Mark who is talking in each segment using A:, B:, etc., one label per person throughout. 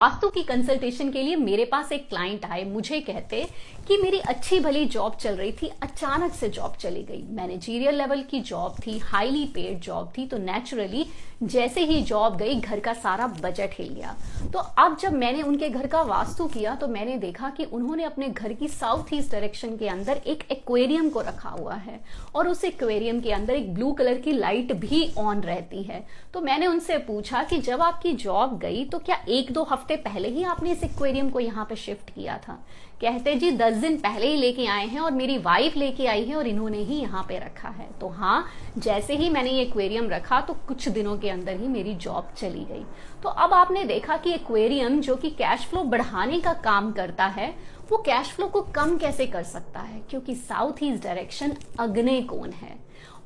A: वास्तु की कंसल्टेशन के लिए मेरे पास एक क्लाइंट आए, मुझे कहते कि मेरी अच्छी भली जॉब चल रही थी, अचानक से जॉब चली गई। मैनेजरियल लेवल की जॉब थी, हाईली पेड जॉब थी, तो नेचुरली जैसे ही जॉब गई घर का सारा बजट हिल गया। तो अब जब मैंने उनके घर का वास्तु किया तो मैंने देखा कि उन्होंने अपने घर की साउथ ईस्ट डायरेक्शन के अंदर एक एक्वेरियम को रखा हुआ है और उस एक्वेरियम के अंदर एक ब्लू कलर की लाइट भी ऑन रहती है। तो मैंने उनसे पूछा कि जब आपकी जॉब गई तो क्या 1-2 हफ्ते पहले ही आपने इस एक्वेरियम को यहाँ पे शिफ्ट किया था? कहते जी 10 दिन पहले ही लेके आए हैं और मेरी वाइफ लेके आई है और इन्होंने ही यहाँ पे रखा है। तो हाँ, जैसे ही मैंने ये एक्वेरियम रखा तो कुछ दिनों के अंदर ही मेरी जॉब चली गई। तो अब आपने देखा कि एक्वेरियम जो कि कैश फ्लो बढ़ाने का काम करता है, वो कैश फ्लो को कम कैसे कर सकता है? क्योंकि साउथ ईस्ट डायरेक्शन आग्नेय कोण है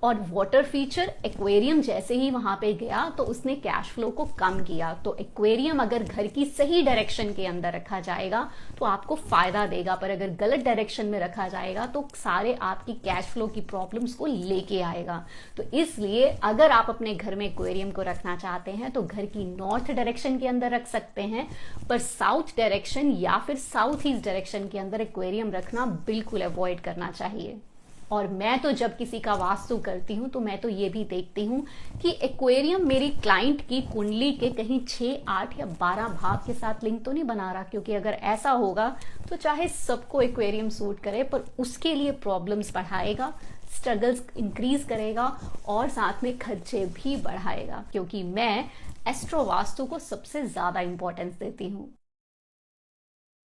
A: और वाटर फीचर एक्वेरियम जैसे ही वहां पे गया तो उसने कैश फ्लो को कम किया। तो एक्वेरियम अगर घर की सही डायरेक्शन के अंदर रखा जाएगा तो आपको फायदा देगा, पर अगर गलत डायरेक्शन में रखा जाएगा तो सारे आपकी कैश फ्लो की प्रॉब्लम्स को लेके आएगा। तो इसलिए अगर आप अपने घर में एक्वेरियम को रखना चाहते हैं तो घर की नॉर्थ डायरेक्शन के अंदर रख सकते हैं, पर साउथ डायरेक्शन या फिर साउथ ईस्ट डायरेक्शन के अंदर एक्वेरियम रखना बिल्कुल अवॉइड करना चाहिए। और मैं तो जब किसी का वास्तु करती हूं तो मैं तो ये भी देखती हूं कि एक्वेरियम मेरी क्लाइंट की कुंडली के कहीं 6, 8 या 12 भाव के साथ लिंक तो नहीं बना रहा, क्योंकि अगर ऐसा होगा तो चाहे सबको एक्वेरियम सूट करे पर उसके लिए प्रॉब्लम्स बढ़ाएगा, स्ट्रगल्स इंक्रीज करेगा और साथ में खर्चे भी बढ़ाएगा। क्योंकि मैं एस्ट्रो वास्तु को सबसे ज्यादा इंपॉर्टेंस देती हूँ।